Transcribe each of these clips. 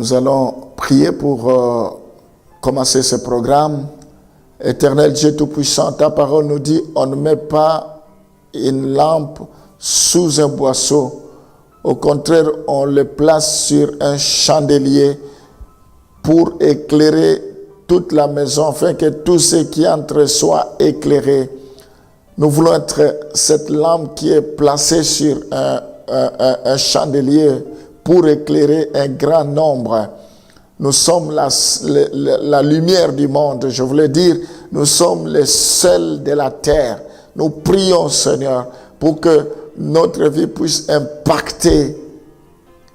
Nous allons prier pour commencer ce programme. Éternel Dieu Tout-Puissant, ta parole nous dit, on ne met pas une lampe sous un boisseau. Au contraire, on le place sur un chandelier pour éclairer toute la maison, afin que tout ce qui entre soit éclairé. Nous voulons être cette lampe qui est placée sur un chandelier pour éclairer un grand nombre. Nous sommes la lumière du monde. Je voulais dire, nous sommes les sels de la terre. Nous prions, Seigneur, pour que notre vie puisse impacter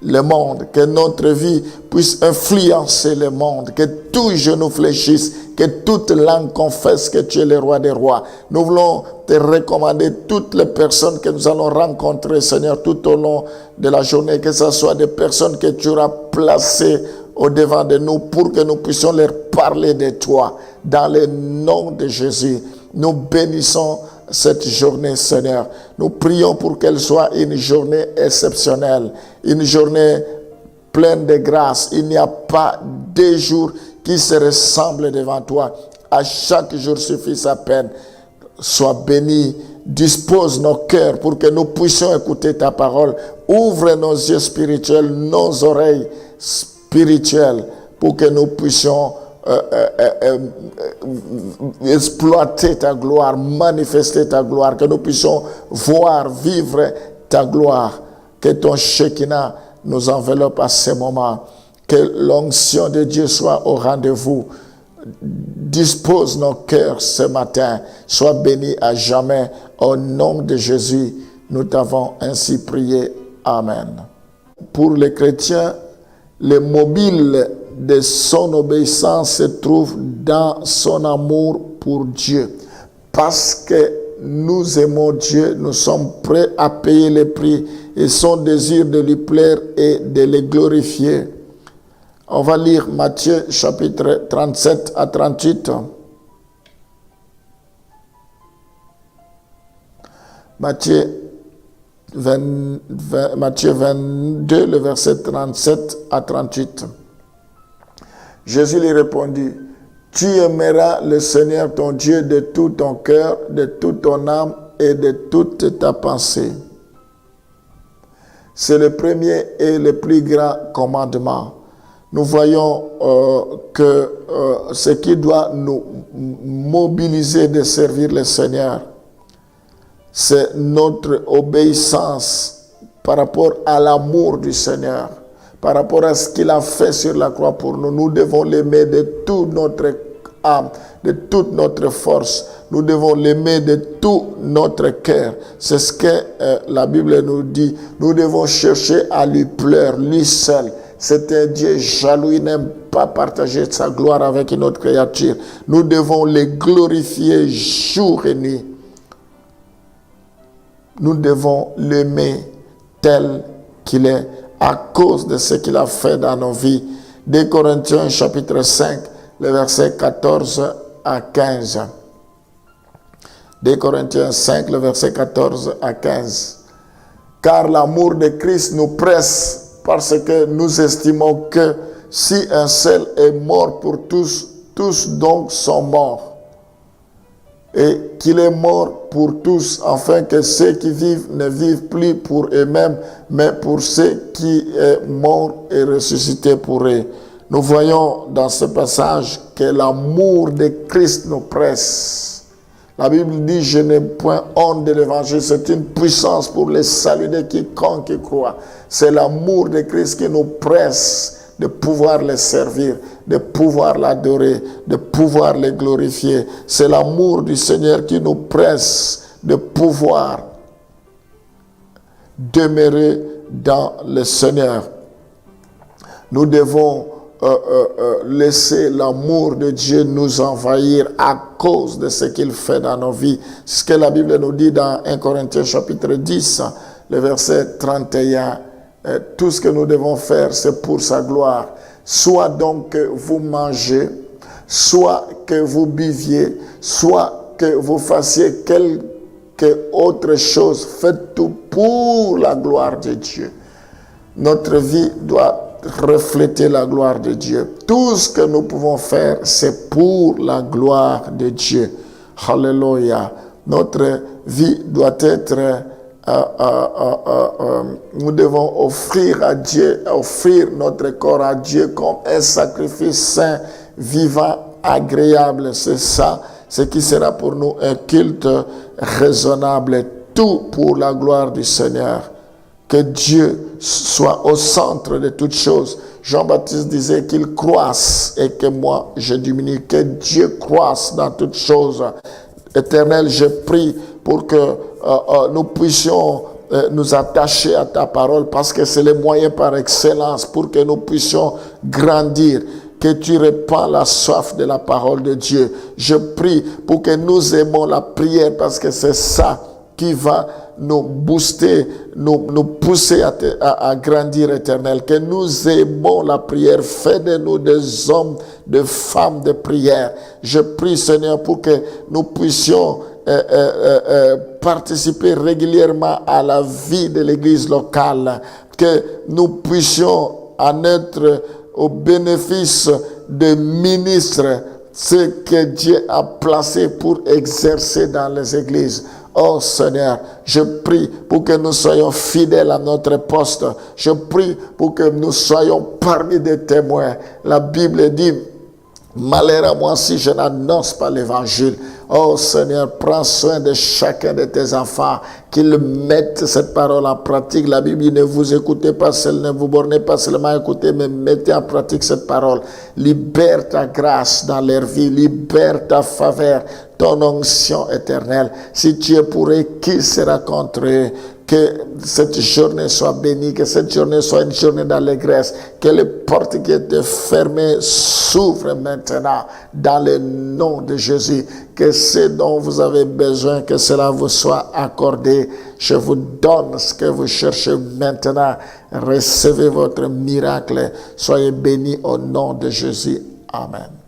le monde, que notre vie puisse influencer le monde, que tout genou fléchisse, que toute langue confesse que tu es le roi des rois. Nous voulons te recommander toutes les personnes que nous allons rencontrer, Seigneur, tout au long de la journée, que ce soit des personnes que tu auras placées au devant de nous pour que nous puissions leur parler de toi. Dans le nom de Jésus, nous bénissons cette journée, Seigneur. Nous prions pour qu'elle soit une journée exceptionnelle, une journée pleine de grâce. Il n'y a pas de jour qui se ressemble devant toi. À chaque jour suffit sa peine. Sois béni, dispose nos cœurs pour que nous puissions écouter ta parole. Ouvre nos yeux spirituels, nos oreilles spirituelles, pour que nous puissions exploiter ta gloire, manifester ta gloire, que nous puissions voir, vivre ta gloire, que ton Shekinah nous enveloppe à ce moment, que l'onction de Dieu soit au rendez-vous. Dispose nos cœurs ce matin, sois béni à jamais, au nom de Jésus, nous t'avons ainsi prié. Amen. Pour les chrétiens, le mobile de son obéissance se trouve dans son amour pour Dieu. Parce que nous aimons Dieu, nous sommes prêts à payer le prix et son désir de lui plaire et de le glorifier. On va lire Matthieu chapitre 37 à 38. Matthieu 22, le verset 37 à 38. Jésus lui répondit, « Tu aimeras le Seigneur ton Dieu de tout ton cœur, de toute ton âme et de toute ta pensée. » C'est le premier et le plus grand commandement. Nous voyons que ce qui doit nous mobiliser de servir le Seigneur, c'est notre obéissance par rapport à l'amour du Seigneur, par rapport à ce qu'il a fait sur la croix pour nous. Nous devons l'aimer de toute notre âme, de toute notre force. Nous devons l'aimer de tout notre cœur. C'est ce que la Bible nous dit. Nous devons chercher à lui plaire, lui seul. C'est un Dieu jaloux, il n'aime pas partager sa gloire avec une autre créature. Nous devons le glorifier jour et nuit. Nous devons l'aimer tel qu'il est à cause de ce qu'il a fait dans nos vies. 2 Corinthiens chapitre 5, le verset 14 à 15. 2 Corinthiens 5, le verset 14 à 15. Car l'amour de Christ nous presse parce que nous estimons que si un seul est mort pour tous, tous donc sont morts. Et qu'il est mort pour tous, afin que ceux qui vivent ne vivent plus pour eux-mêmes, mais pour ceux qui est mort et ressuscité pour eux. Nous voyons dans ce passage que l'amour de Christ nous presse. La Bible dit, je n'ai point honte de l'évangile, c'est une puissance pour le salut de quiconque qui croit. C'est l'amour de Christ qui nous presse de pouvoir le servir, de pouvoir l'adorer, de pouvoir le glorifier. C'est l'amour du Seigneur qui nous presse de pouvoir demeurer dans le Seigneur. Nous devons laisser l'amour de Dieu nous envahir à cause de ce qu'il fait dans nos vies. Ce que la Bible nous dit dans 1 Corinthiens chapitre 10, le verset 31. Tout ce que nous devons faire, c'est pour sa gloire. Soit donc que vous mangez, soit que vous buviez, soit que vous fassiez quelque autre chose. Faites tout pour la gloire de Dieu. Notre vie doit refléter la gloire de Dieu. Tout ce que nous pouvons faire, c'est pour la gloire de Dieu. Alléluia. Notre vie doit être, nous devons offrir à Dieu, offrir notre corps à Dieu comme un sacrifice saint, vivant, agréable. C'est ça, ce qui sera pour nous un culte raisonnable. Tout pour la gloire du Seigneur. Que Dieu soit au centre de toutes choses. Jean-Baptiste disait qu'il croisse et que moi je diminue. Que Dieu croisse dans toutes choses. Éternel, je prie pour que nous puissions nous attacher à ta parole, parce que c'est le moyen par excellence pour que nous puissions grandir. Que tu répands la soif de la parole de Dieu. Je prie pour que nous aimons la prière, parce que c'est ça qui va nous booster, nous pousser à grandir, Éternel. Que nous aimons la prière. Fais de nous des hommes, des femmes de prière. Je prie, Seigneur, pour que nous puissions participer régulièrement à la vie de l'Église locale. Que nous puissions en être au bénéfice des ministres, ce que Dieu a placé pour exercer dans les églises. Oh Seigneur, je prie pour que nous soyons fidèles à notre poste. Je prie pour que nous soyons parmi des témoins. La Bible dit: malheur à moi si je n'annonce pas l'évangile. Oh Seigneur, prends soin de chacun de tes enfants, qu'ils mettent cette parole en pratique. La Bible dit: ne vous écoutez pas seul, ne vous bornez pas seulement à écouter, mais mettez en pratique cette parole. Libère ta grâce dans leur vie, libère ta faveur, ton onction éternelle. Si tu es pour eux, qui sera contre eux? Que cette journée soit bénie, que cette journée soit une journée d'allégresse, que les portes qui étaient fermées s'ouvrent maintenant dans le nom de Jésus. Que ce dont vous avez besoin, que cela vous soit accordé. Je vous donne ce que vous cherchez maintenant. Recevez votre miracle. Soyez bénis au nom de Jésus. Amen.